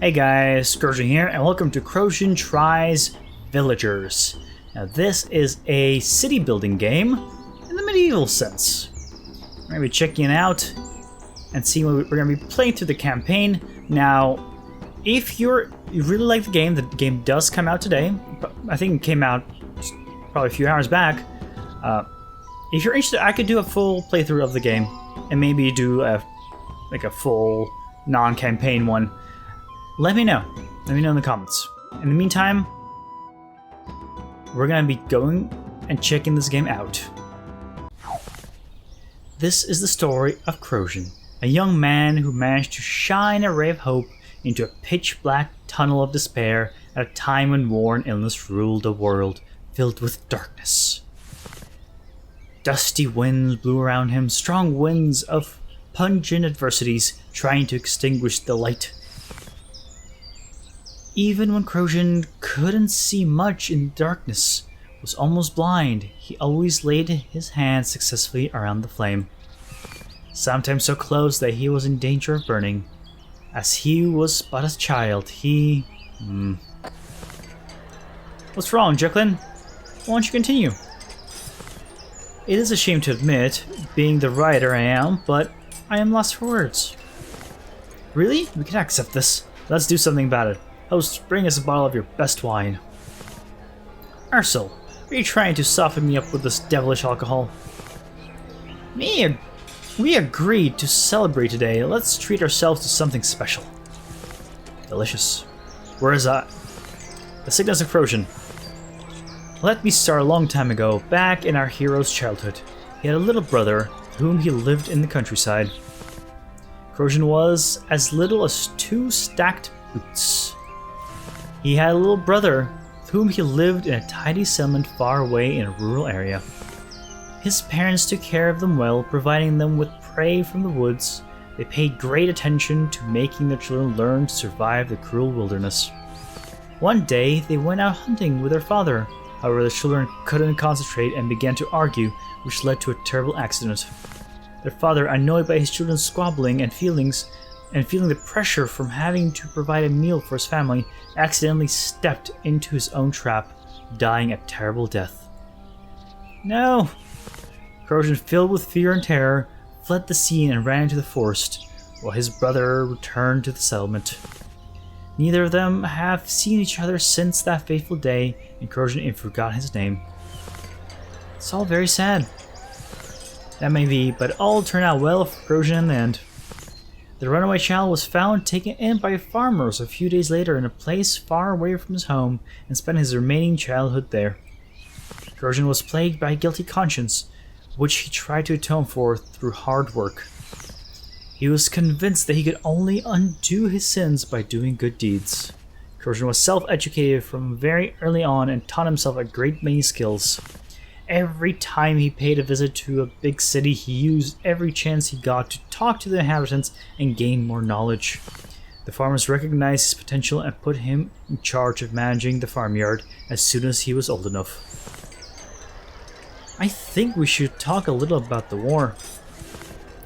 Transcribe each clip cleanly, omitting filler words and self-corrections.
Hey guys, Krozjin here, and welcome to Krozjin Tries Villagers. Now this is a city building game in the medieval sense. We're going to be checking it out and seeing what we're going to be playing through the campaign. Now, if you really like the game does come out today. I think it came out probably a few hours back. If you're interested, I could do a full playthrough of the game and maybe do a full non-campaign one. Let me know. Let me know in the comments. In the meantime, we're going to be going and checking this game out. This is the story of Krozjin, a young man who managed to shine a ray of hope into a pitch-black tunnel of despair at a time when war and illness ruled a world filled with darkness. Dusty winds blew around him, strong winds of pungent adversities trying to extinguish the light. Even when Krozjin couldn't see much in darkness, was almost blind, he always laid his hand successfully around the flame. Sometimes so close that he was in danger of burning. As he was but a child, he... What's wrong, Jacqueline? Why don't you continue? It is a shame to admit, being the writer I am, but I am lost for words. Really? We can accept this. Let's do something about it. Host, bring us a bottle of your best wine. Ursel, are you trying to soften me up with this devilish alcohol? We agreed to celebrate today. Let's treat ourselves to something special. Delicious. Where is that? The sickness of Krozjin. Let me start a long time ago, back in our hero's childhood. He had a little brother, with whom he lived in the countryside. Krozjin was as little as 2 stacked boots. He had a little brother, with whom he lived in a tidy settlement far away in a rural area. His parents took care of them well, providing them with prey from the woods. They paid great attention to making their children learn to survive the cruel wilderness. One day, they went out hunting with their father. However, the children couldn't concentrate and began to argue, which led to a terrible accident. Their father, annoyed by his children's squabbling and feeling the pressure from having to provide a meal for his family, accidentally stepped into his own trap, dying a terrible death. No! Krozjin, filled with fear and terror, fled the scene and ran into the forest, while his brother returned to the settlement. Neither of them have seen each other since that fateful day, and Krozjin even forgot his name. It's all very sad. That may be, but all turned out well for Krozjin in the end. The runaway child was found taken in by farmers a few days later in a place far away from his home and spent his remaining childhood there. Krozjin was plagued by a guilty conscience, which he tried to atone for through hard work. He was convinced that he could only undo his sins by doing good deeds. Krozjin was self-educated from very early on and taught himself a great many skills. Every time he paid a visit to a big city, he used every chance he got to talk to the inhabitants and gain more knowledge. The farmers recognized his potential and put him in charge of managing the farmyard as soon as he was old enough. I think we should talk a little about the war.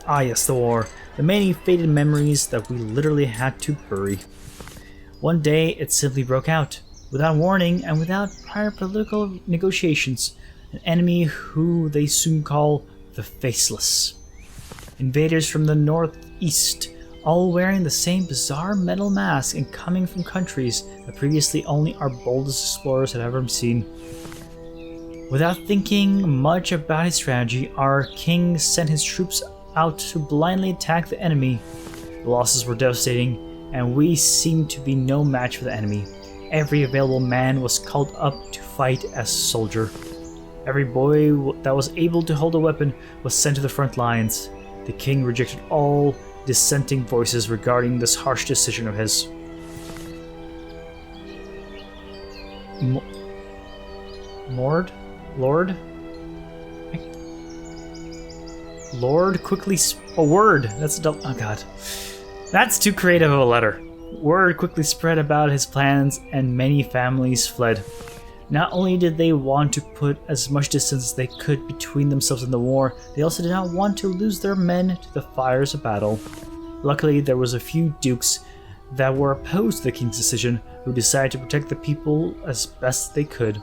Ah yes, the war. The many faded memories that we literally had to bury. One day, it simply broke out. Without warning and without prior political negotiations, an enemy who they soon call the Faceless. Invaders from the northeast, all wearing the same bizarre metal mask and coming from countries that previously only our boldest explorers had ever seen. Without thinking much about his strategy, our king sent his troops out to blindly attack the enemy. The losses were devastating, and we seemed to be no match for the enemy. Every available man was called up to fight as a soldier. Every boy that was able to hold a weapon was sent to the front lines. The king rejected all dissenting voices regarding this harsh decision of his. Lord quickly a word. That's a double. Oh god. That's too creative of a letter. Word quickly spread about his plans, and many families fled. Not only did they want to put as much distance as they could between themselves and the war, they also did not want to lose their men to the fires of battle. Luckily, there was a few dukes that were opposed to the king's decision, who decided to protect the people as best they could.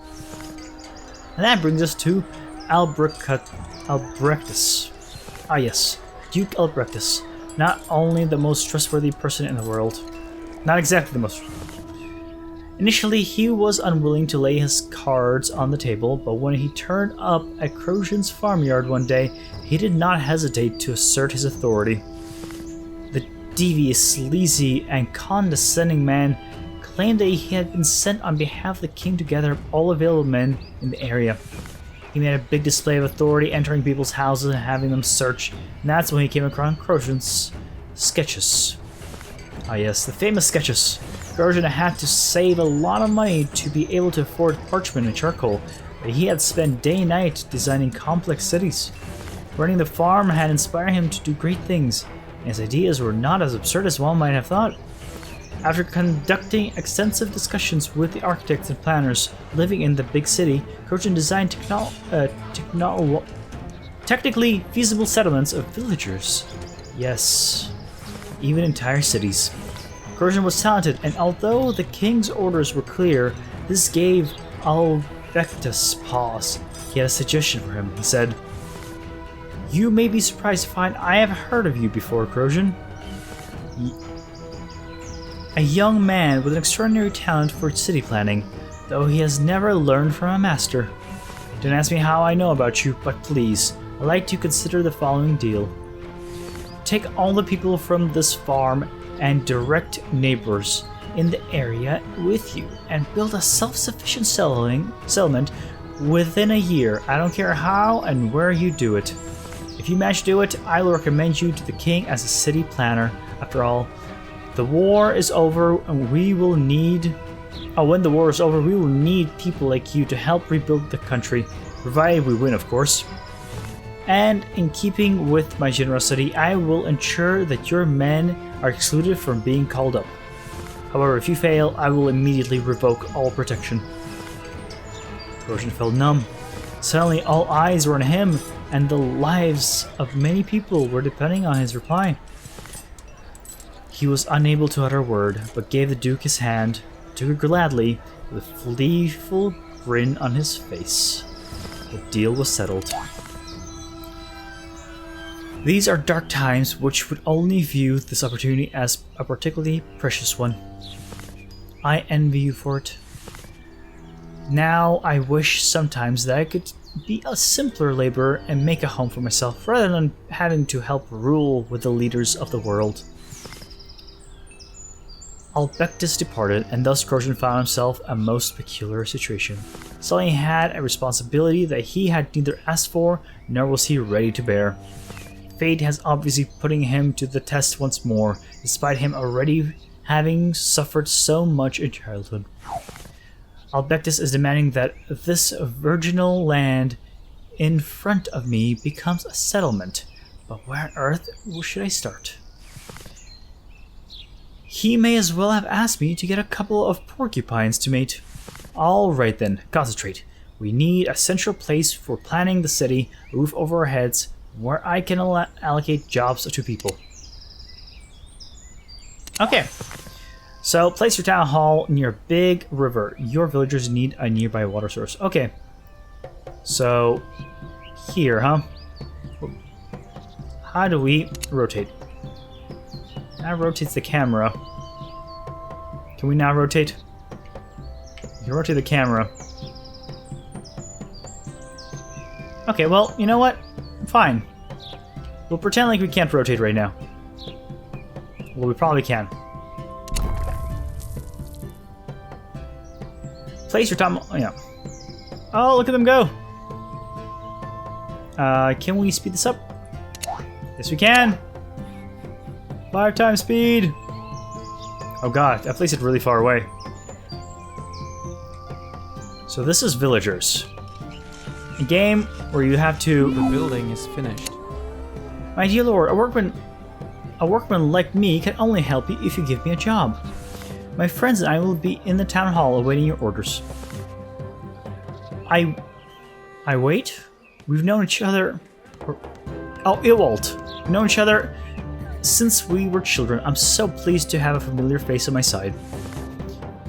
And that brings us to Albrechtus. Ah yes, Duke Albrechtus. Not only the most trustworthy person in the world. Not exactly the most. Initially, he was unwilling to lay his cards on the table, but when he turned up at Krozjin's farmyard one day, he did not hesitate to assert his authority. The devious, sleazy, and condescending man claimed that he had been sent on behalf of the king to gather all available men in the area. He made a big display of authority, entering people's houses and having them searched, and that's when he came across Krozjin's sketches. Ah yes, the famous sketches. Krozjin had to save a lot of money to be able to afford parchment and charcoal, but he had spent day and night designing complex cities. Running the farm had inspired him to do great things, and his ideas were not as absurd as one might have thought. After conducting extensive discussions with the architects and planners living in the big city, Krozjin designed technically feasible settlements of villagers. Yes, even entire cities. Krozjin was talented, and although the king's orders were clear, this gave Albrechtus pause. He had a suggestion for him. He said, "You may be surprised to find I have heard of you before, Krozjin. A young man with an extraordinary talent for city planning, though he has never learned from a master. Don't ask me how I know about you, but please, I'd like to consider the following deal. Take all the people from this farm and direct neighbors in the area with you and build a self-sufficient settlement within a year. I don't care how and where you do it. If you manage to do it, I will recommend you to the king as a city planner. After all, the war is over and when the war is over, we will need people like you to help rebuild the country, provided we win, of course. And in keeping with my generosity, I will ensure that your men are excluded from being called up. However, if you fail, I will immediately revoke all protection." Krozjin felt numb. Suddenly, all eyes were on him, and the lives of many people were depending on his reply. He was unable to utter a word, but gave the Duke his hand, took it gladly, with a gleeful grin on his face. The deal was settled. These are dark times which would only view this opportunity as a particularly precious one. I envy you for it. Now I wish sometimes that I could be a simpler laborer and make a home for myself, rather than having to help rule with the leaders of the world. Albrechtus departed, and thus Krozjin found himself in a most peculiar situation. Suddenly he had a responsibility that he had neither asked for, nor was he ready to bear. Fate has obviously putting him to the test once more, despite him already having suffered so much in childhood. Albrechtus is demanding that this virginal land in front of me becomes a settlement, but where on earth should I start? He may as well have asked me to get a couple of porcupines to mate. Alright then, concentrate. We need a central place for planning the city, a roof over our heads, where I can allocate jobs to people. Okay, so place your town hall near big river. Your villagers need a nearby water source. Okay, so here, huh? How do we rotate? That rotates the camera. Can we now rotate? You can rotate the camera. Okay, well, you know what? Fine. We'll pretend like we can't rotate right now. Well, we probably can. Place your time. Oh, yeah. Oh, look at them go. Can we speed this up? Yes, we can. 5 times speed. Oh god, I placed it really far away. So this is villagers. A game where you have to... The building is finished. My dear lord, a workman like me can only help you if you give me a job. My friends and I will be in the town hall awaiting your orders. I wait? We've known each other... Oh, Iwalt. We've known each other since we were children. I'm so pleased to have a familiar face on my side.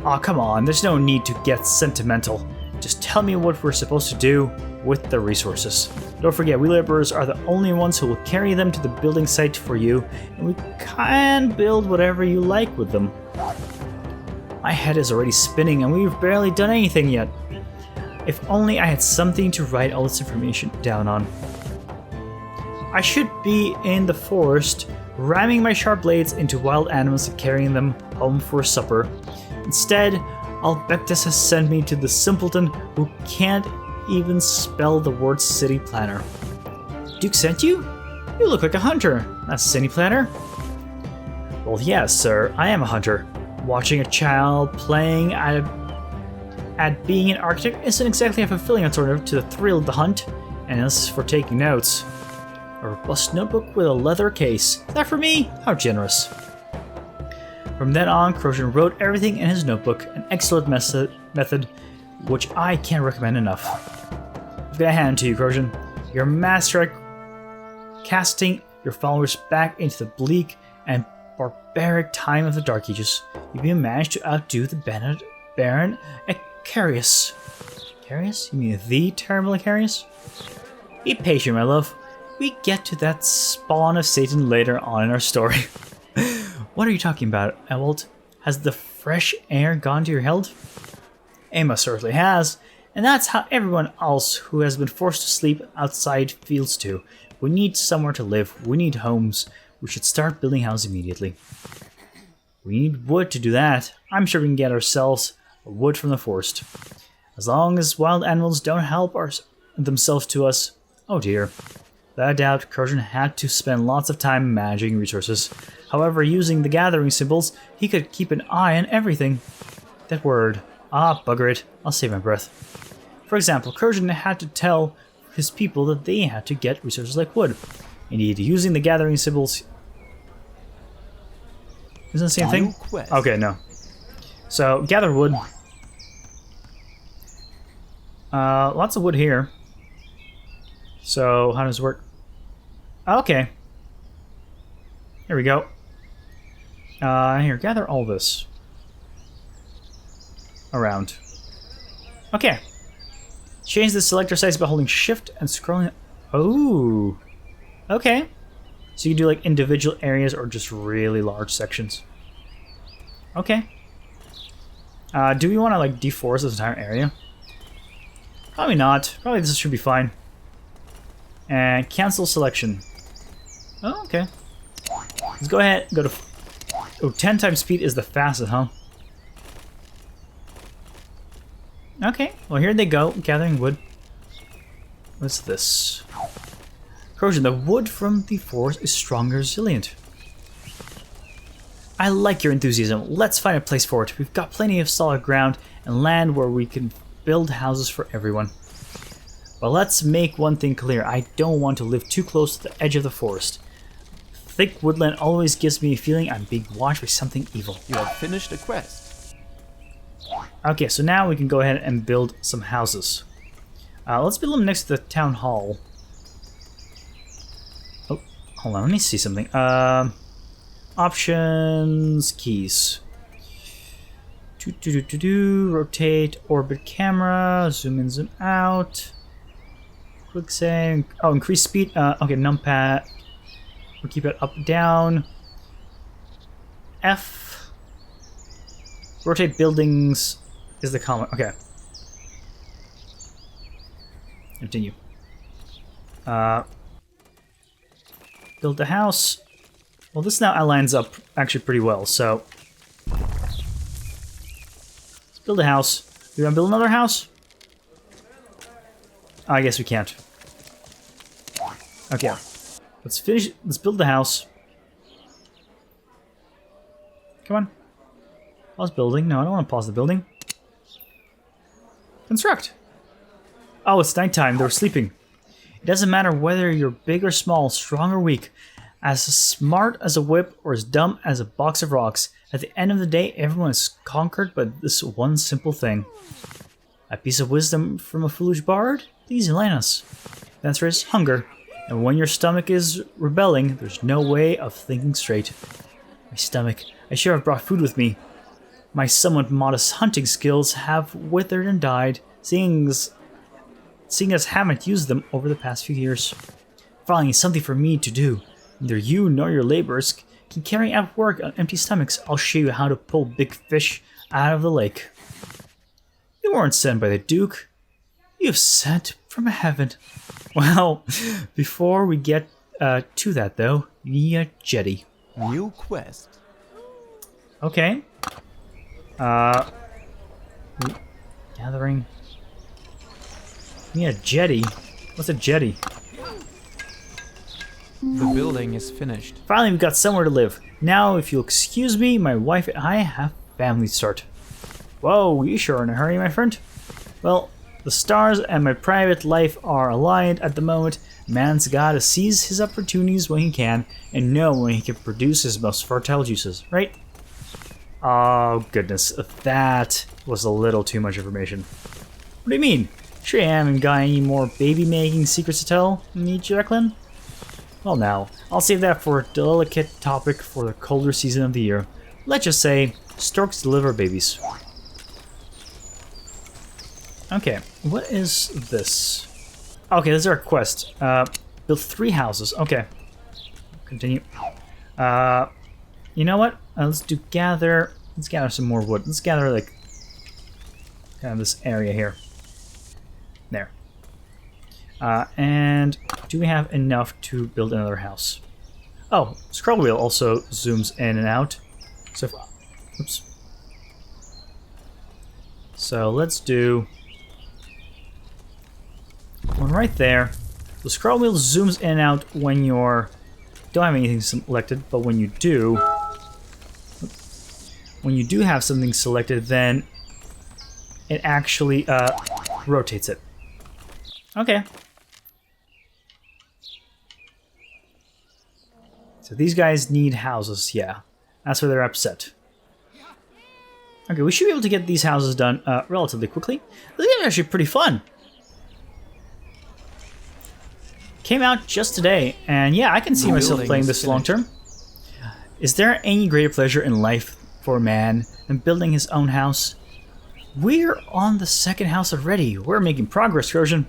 Aw, come on, there's no need to get sentimental. Just tell me what we're supposed to do with the resources. Don't forget, we laborers are the only ones who will carry them to the building site for you, and we can build whatever you like with them. My head is already spinning and we've barely done anything yet. If only I had something to write all this information down on. I should be in the forest, ramming my sharp blades into wild animals and carrying them home for supper. Instead, Albectus has sent me to the simpleton who can't even spell the word city planner. Duke sent you? You look like a hunter, not a city planner. Well, yes, sir, I am a hunter. Watching a child playing at being an architect isn't exactly a fulfilling alternative to the thrill of the hunt, and as for taking notes, a robust notebook with a leather case. That for me? How generous. From then on, Krozjin wrote everything in his notebook, an excellent method which I can't recommend enough. I've got a hand to you, Krozjin. You're a master at casting your followers back into the bleak and barbaric time of the Dark Ages. You've even managed to outdo the Baron Icarius. Icarius? You mean the terrible Icarius? Be patient, my love. We get to that spawn of Satan later on in our story. What are you talking about, Ewald? Has the fresh air gone to your head? Emma certainly has, and that's how everyone else who has been forced to sleep outside feels too. We need somewhere to live. We need homes. We should start building houses immediately. We need wood to do that. I'm sure we can get ourselves wood from the forest. As long as wild animals don't help themselves to us. Oh dear. Without a doubt, Krozjin had to spend lots of time managing resources. However, using the gathering symbols, he could keep an eye on everything. That word. Ah, bugger it. I'll save my breath. For example, Krozjin had to tell his people that they had to get resources like wood. Indeed, using the gathering symbols... Isn't the same thing? Okay, no. So, gather wood. Lots of wood here. So, how does it work? Okay. Here we go. Here, gather all this. Around. Okay. Change the selector size by holding shift and scrolling. Oh. Okay. So you can do like individual areas or just really large sections. Okay. Do we want to like deforest this entire area? Probably not. Probably this should be fine. And cancel selection. Oh, okay. Let's go ahead and go to... Oh, 10 times speed is the fastest, huh? Okay, well here they go, gathering wood. What's this? Krozjin, the wood from the forest is strong and resilient. I like your enthusiasm. Let's find a place for it. We've got plenty of solid ground and land where we can build houses for everyone. But let's make one thing clear. I don't want to live too close to the edge of the forest. Thick woodland always gives me a feeling I'm being watched by something evil. You have finished a quest. Okay, so now we can go ahead and build some houses. Let's build them next to the town hall. Oh, hold on, let me see something. Options, keys. Rotate, orbit camera, zoom in, zoom out. Quick save. Oh, increase speed. Okay, numpad. We'll keep it up, down. F. Rotate buildings is the common. Okay. Continue. Build the house. Well, this now lines up actually pretty well, so... Let's build a house. Do you want to build another house? Oh, I guess we can't. Okay. Let's finish... Let's build the house. Come on. Pause building. No, I don't want to pause the building. Construct. Oh, it's nighttime. They're sleeping. It doesn't matter whether you're big or small, strong or weak, as smart as a whip or as dumb as a box of rocks. At the end of the day, everyone is conquered by this one simple thing. A piece of wisdom from a foolish bard? Please enlighten us. The answer is hunger. And when your stomach is rebelling, there's no way of thinking straight. My stomach. I should have brought food with me. My somewhat modest hunting skills have withered and died, seeing as haven't used them over the past few years. Finally, something for me to do. Neither you nor your laborers can carry out work on empty stomachs. I'll show you how to pull big fish out of the lake. You weren't sent by the Duke. You've sent from heaven. Well, before we get to that though, you need a jetty. New quest. Okay. Gathering. You need a jetty. What's a jetty? The building is finished. Finally, we've got somewhere to live. Now, if you'll excuse me, my wife and I have family to start. Whoa, you sure are in a hurry, my friend? Well, the stars and my private life are aligned at the moment. Man's gotta seize his opportunities when he can, and know when he can produce his most fertile juices, right? Oh, goodness. That was a little too much information. What do you mean? Sure you haven't got any more baby-making secrets to tell me, Jacqueline? Well now, I'll save that for a delicate topic for the colder season of the year. Let's just say, storks deliver babies. Okay, what is this? Okay, this is our quest. Build 3 houses. Okay. Continue. You know what? Let's gather some more wood. Let's gather, like, kind of this area here. There. And do we have enough to build another house? Oh, scroll wheel also zooms in and out. So, oops. So let's do one right there. The scroll wheel zooms in and out when you're don't have anything selected, but when you do have something selected, then it actually rotates it. Okay. So these guys need houses, yeah. That's why they're upset. Okay, we should be able to get these houses done relatively quickly. This game is actually pretty fun. Came out just today, and yeah, I can see myself playing this long term. Is there any greater pleasure in life for a man than building his own house? We're on the 2nd house already. We're making progress, Krozjin.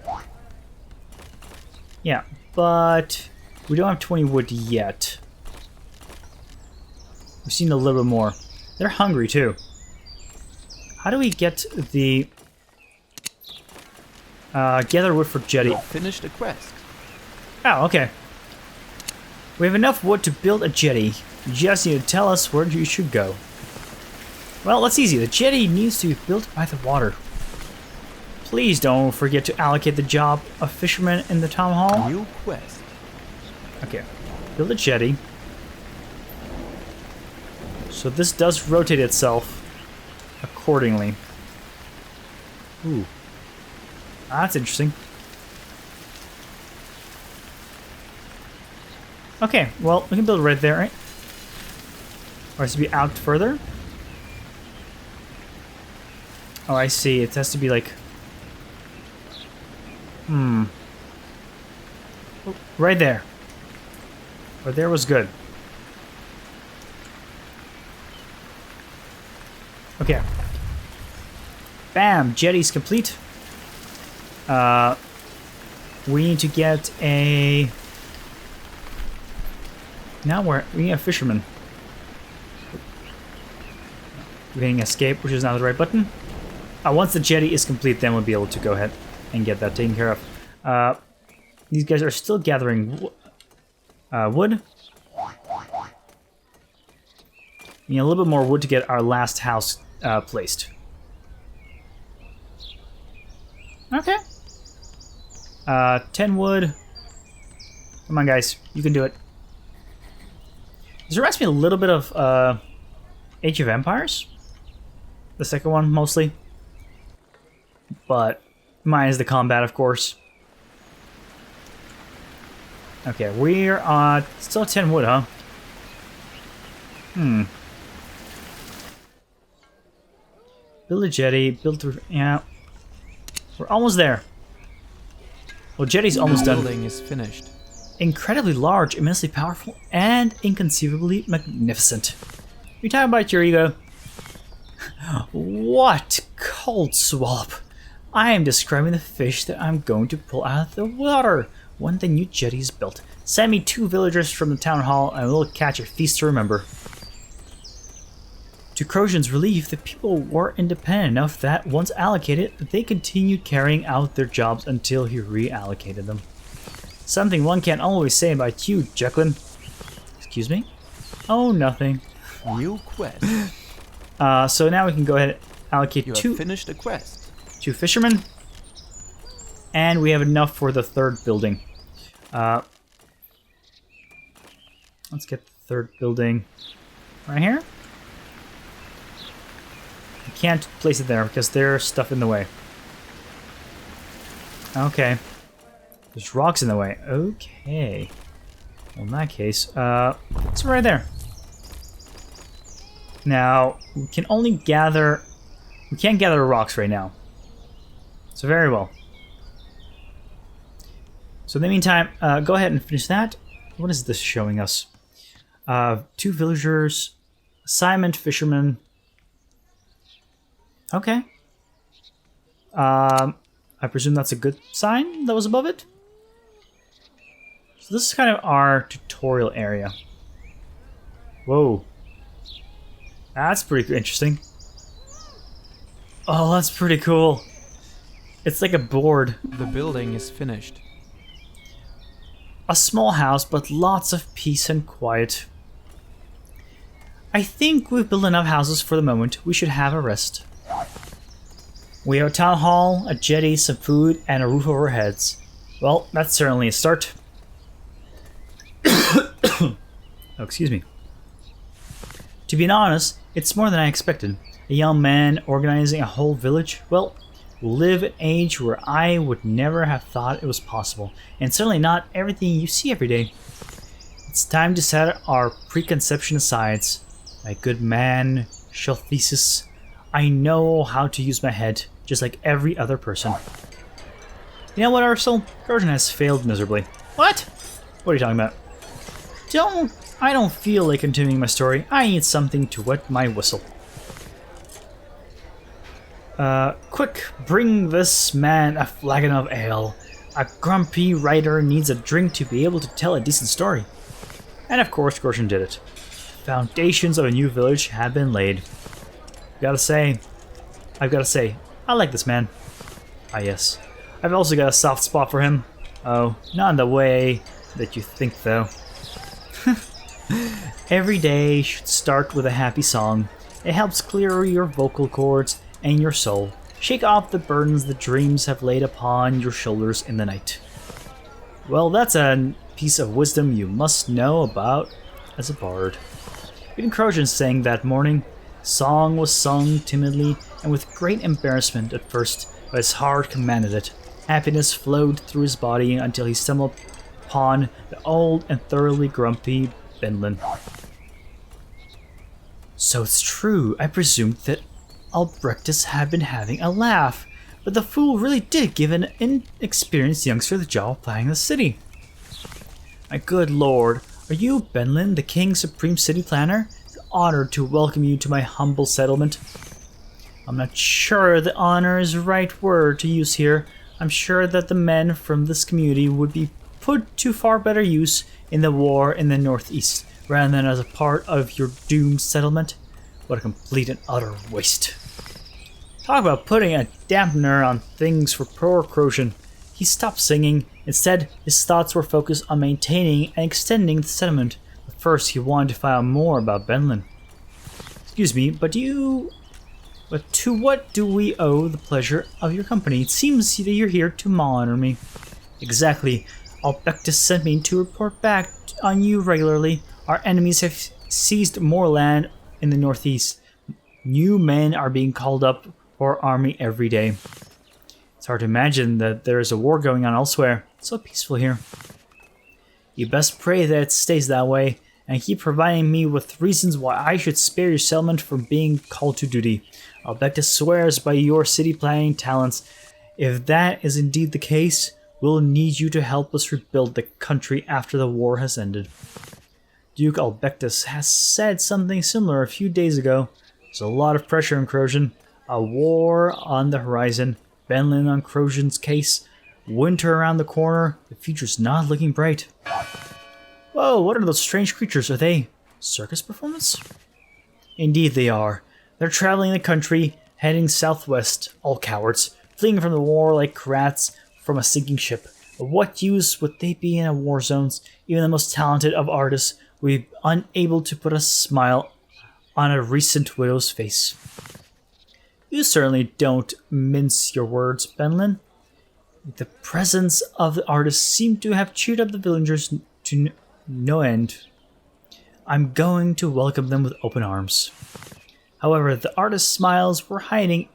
Yeah, but we don't have 20 wood yet. We've seen a little bit more. They're hungry too. How do we get the gather wood for jetty? Finished a quest. Oh, okay. We have enough wood to build a jetty. You just need to tell us where you should go. Well, that's easy. The jetty needs to be built by the water. Please don't forget to allocate the job of fisherman in the town hall. New quest. Okay. Build a jetty. So this does rotate itself accordingly. Ooh. That's interesting. Okay, well, we can build right there, right? Or has to be out further? Oh, I see. It has to be like... Oh, right there. Right there was good. Okay. Bam! Jetty's complete. We need to get a... Now we need a fisherman. We're hitting escape, which is not the right button. Once the jetty is complete, then we'll be able to go ahead and get that taken care of. These guys are still gathering wood. We need a little bit more wood to get our last house placed. Okay. 10 wood. Come on, guys. You can do it. This reminds me a little bit of Age of Empires. The second one, mostly. But mine is the combat, of course. Okay, we're still 10 wood, huh? Build a jetty, yeah. We're almost there. Well, jetty's almost done. Building is finished. Incredibly large, immensely powerful, and inconceivably magnificent. You talk about your ego. What cold swallop! I am describing the fish that I'm going to pull out of the water when the new jetty is built. Send me 2 villagers from the town hall and we'll catch a feast to remember. To Krozjin's relief, the people were independent enough that, once allocated, they continued carrying out their jobs until he reallocated them. Something one can't always say about you, Jacqueline. Excuse me? Oh, nothing. New quest. So now we can go ahead and allocate You have finished a quest. 2 fishermen. And we have enough for the 3rd building. Let's get the 3rd building right here. I can't place it there because there's stuff in the way. Okay. There's rocks in the way. Okay. Well, in that case, it's right there. Now, we can only gather... We can't gather rocks right now. So very well. So in the meantime, go ahead and finish that. What is this showing us? 2 villagers, assignment fisherman. Okay. I presume that's a good sign that was above it? So this is kind of our tutorial area. Whoa. That's pretty interesting. Oh, that's pretty cool. It's like a board. The building is finished. A small house, but lots of peace and quiet. I think we've built enough houses for the moment. We should have a rest. We have a town hall, a jetty, some food, and a roof over our heads. Well, that's certainly a start. Oh, excuse me. To be honest, it's more than I expected. A young man organizing a whole village? Well, we live at an age where I would never have thought it was possible, and certainly not everything you see every day. It's time to set our preconception aside. My good man, Shalthesis, I know how to use my head, just like every other person. You know what, Ursel? Krozjin has failed miserably. What? What are you talking about? I don't feel like continuing my story. I need something to wet my whistle. Quick, bring this man a flagon of ale. A grumpy writer needs a drink to be able to tell a decent story. And of course, Krozjin did it. Foundations of a new village have been laid. I've got to say, I like this man. Ah yes, I've also got a soft spot for him. Oh, not in the way that you think though. Every day should start with a happy song. It helps clear your vocal cords and your soul. Shake off the burdens the dreams have laid upon your shoulders in the night. Well, that's a piece of wisdom you must know about as a bard. Even Krozjin sang that morning. Song was sung timidly and with great embarrassment at first, but his heart commanded it. Happiness flowed through his body until he stumbled upon the old and thoroughly grumpy Benlin. So it's true, I presumed that Albrechtus had been having a laugh, but the fool really did give an inexperienced youngster the job of planning the city. My good lord, are you Benlin, the king's supreme city planner? Honored to welcome you to my humble settlement. I'm not sure the honor is the right word to use here. I'm sure that the men from this community would be put to far better use in the war in the northeast, rather than as a part of your doomed settlement. What a complete and utter waste. Talk about putting a dampener on things for poor Krozjin. He stopped singing. Instead, his thoughts were focused on maintaining and extending the settlement. But first, he wanted to find out more about Benlin. Excuse me, but to what do we owe the pleasure of your company? It seems that you're here to honor me. Exactly. Albrechtus sent me to report back on you regularly. Our enemies have seized more land in the northeast. New men are being called up for our army every day. It's hard to imagine that there is a war going on elsewhere. It's so peaceful here. You best pray that it stays that way, and keep providing me with reasons why I should spare your settlement from being called to duty. Albrechtus swears by your city planning talents. If that is indeed the case, we'll need you to help us rebuild the country after the war has ended. Duke Albectus has said something similar a few days ago. There's a lot of pressure in Krozjin. A war on the horizon. Benlin on Krozjin's case. Winter around the corner. The future's not looking bright. Whoa, what are those strange creatures? Are they circus performance? Indeed they are. They're traveling the country, heading southwest, all cowards, fleeing from the war like rats from a sinking ship. Of what use would they be in a war zone? Even the most talented of artists would be unable to put a smile on a recent widow's face. You certainly don't mince your words, Benlin. The presence of the artists seemed to have cheered up the villagers to no end. I'm going to welcome them with open arms. However, the artists' smiles were hiding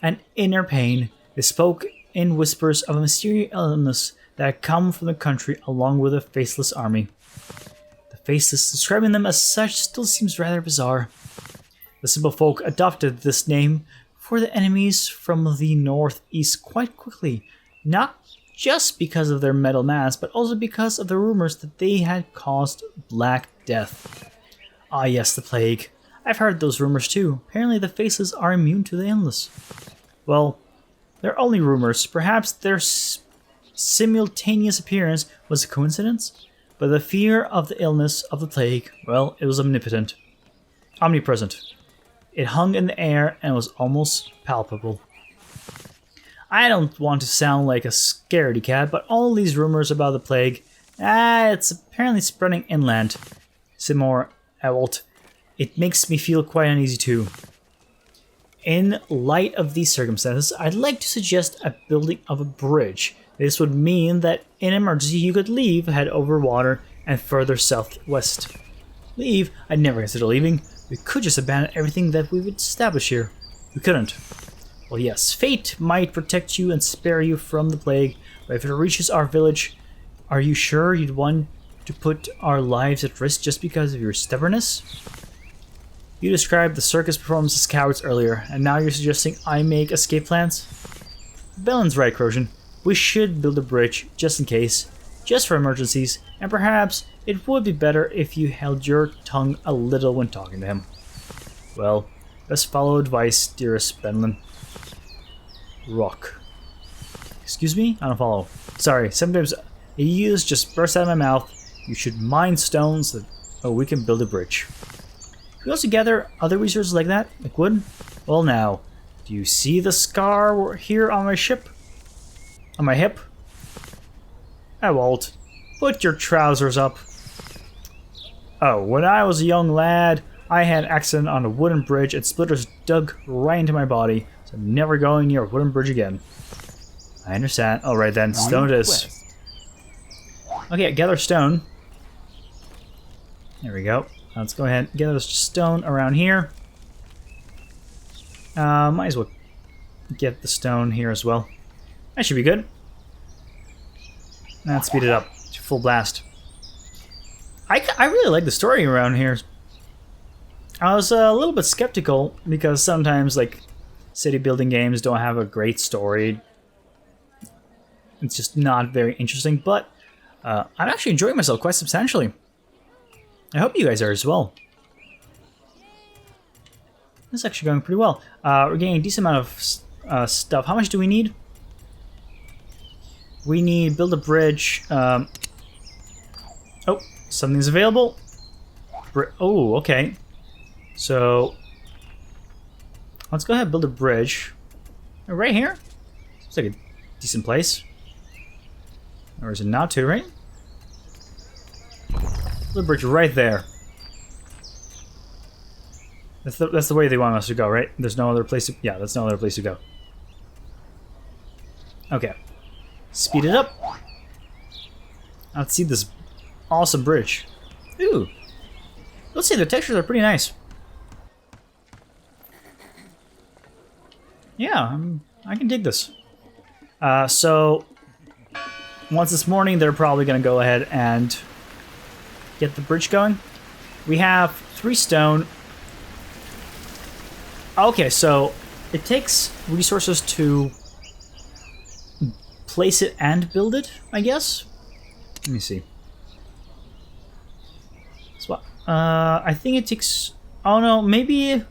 an inner pain. They spoke in whispers of a mysterious illness that had come from the country along with a faceless army. The faceless, describing them as such, still seems rather bizarre. The simple folk adopted this name for the enemies from the northeast quite quickly, not just because of their metal mass, but also because of the rumors that they had caused Black Death. Ah yes, the plague. I've heard those rumors too. Apparently the faceless are immune to the illness. Well, they're only rumors. Perhaps their simultaneous appearance was a coincidence? But the fear of the illness of the plague, well, it was omnipotent. Omnipresent. It hung in the air and was almost palpable. I don't want to sound like a scaredy cat, but all these rumors about the plague, it's apparently spreading inland. Simor Ewalt. It makes me feel quite uneasy too. In light of these circumstances, I'd like to suggest a building of a bridge. This would mean that in emergency you could leave, head over water, and further southwest. Leave? I'd never consider leaving. We could just abandon everything that we've established here. We couldn't. Well, yes, fate might protect you and spare you from the plague, but if it reaches our village, are you sure you'd want to put our lives at risk just because of your stubbornness? You described the circus performance as cowards earlier, and now you're suggesting I make escape plans? Belin's right, Krozjin. We should build a bridge, just in case, just for emergencies, and perhaps it would be better if you held your tongue a little when talking to him. Well, best follow advice, dearest Benlin. Rock. Excuse me? I don't follow. Sorry, sometimes a use just bursts out of my mouth. You should mine stones so we can build a bridge. Can we also gather other resources like that? Like wood? Well now, do you see the scar here on my ship? On my hip? Walt, put your trousers up. Oh, when I was a young lad, I had an accident on a wooden bridge and splitters dug right into my body, so I'm never going near a wooden bridge again. I understand. Alright then, stone it is. Okay, gather stone. There we go. Let's go ahead and gather stone around here. Might as well get the stone here as well. That should be good. Let's speed it up to full blast. I really like the story around here. I was a little bit skeptical because sometimes like city building games don't have a great story. It's just not very interesting, but I'm actually enjoying myself quite substantially. I hope you guys are as well. This is actually going pretty well. We're getting a decent amount of stuff. How much do we need? We need build a bridge. Oh, something's available. Oh, okay. So let's go ahead and build a bridge. Right here? Looks like a decent place. Or is it not to, right? Build a bridge right there. That's the way they want us to go, right? There's no other place to... Yeah, that's no other place to go. Okay. Speed it up. Let's see this awesome bridge. Ooh. Let's see, the textures are pretty nice. Yeah, I can dig this. So, once this morning, they're probably going to go ahead and get the bridge going. We have 3 stone. Okay, so it takes resources to place it and build it, I guess? Let me see. So, I think it takes... Oh no, maybe...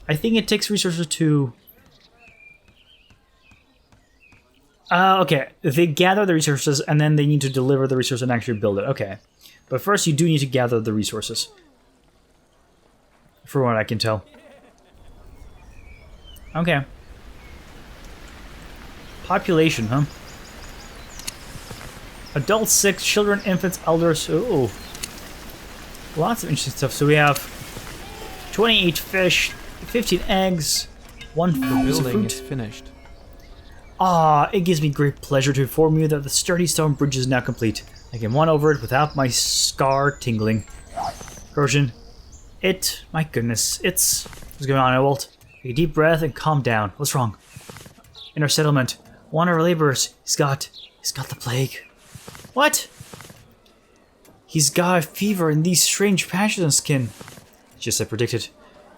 I think it takes resources to... okay, they gather the resources and then they need to deliver the resources and actually build it. Okay. But first you do need to gather the resources. For what I can tell. Okay. Population, huh? Adults 6, children, infants, elders. Ooh. Lots of interesting stuff. So we have 28 fish, 15 eggs, 1 The fruit. building is finished. Ah, it gives me great pleasure to inform you that the sturdy stone bridge is now complete. I can run over it without my scar tingling. Krozjin, my goodness, what's going on, Ewald? Take a deep breath and calm down. What's wrong? In our settlement, one of our laborers, he's got the plague. What? He's got a fever and these strange patches on his skin. Just as I predicted.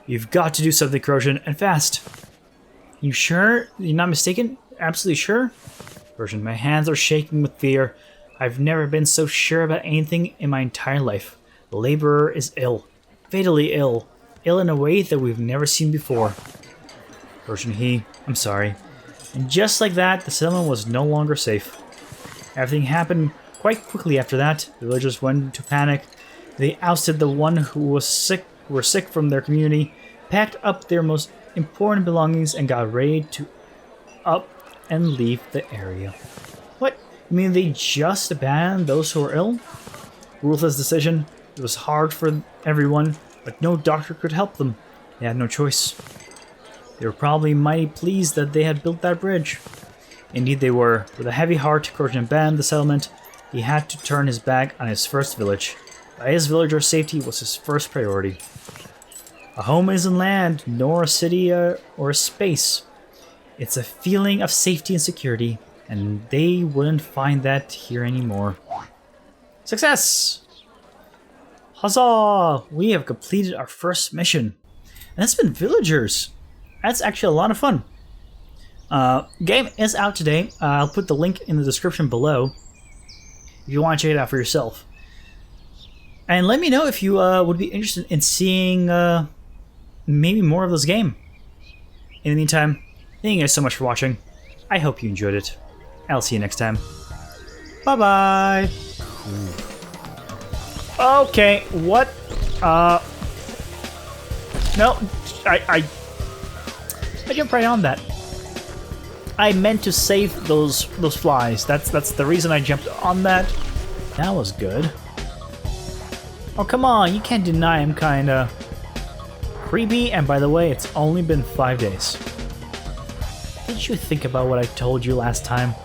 You've got to do something, Krozjin, and fast. You sure? You're not mistaken? Absolutely sure? Krozjin, my hands are shaking with fear. I've never been so sure about anything in my entire life. The laborer is ill. Fatally ill. Ill in a way that we've never seen before. Krozjin, I'm sorry. And just like that, the settlement was no longer safe. Everything happened quite quickly after that. The villagers went into panic. They ousted the one who was sick, were sick from their community, packed up their most important belongings, and got ready to up and leave the area. What? You mean they just abandoned those who were ill? Ruthless decision. It was hard for everyone, but no doctor could help them. They had no choice. They were probably mighty pleased that they had built that bridge. Indeed they were. With a heavy heart, Krozjin abandoned the settlement. He had to turn his back on his first village. But his villagers' safety was his first priority. A home isn't land, nor a city or a space. It's a feeling of safety and security, and they wouldn't find that here anymore. Success! Huzzah! We have completed our first mission. And that's been villagers. That's actually a lot of fun. Game is out today. I'll put the link in the description below if you want to check it out for yourself. And let me know if you would be interested in seeing maybe more of this game. In the meantime, thank you guys so much for watching. I hope you enjoyed it. I'll see you next time. Bye-bye. Okay, what? No, I jumped right on that. I meant to save those flies. That's the reason I jumped on that. That was good. Oh, come on, you can't deny I'm kinda creepy, and by the way, it's only been 5 days. Did you think about what I told you last time?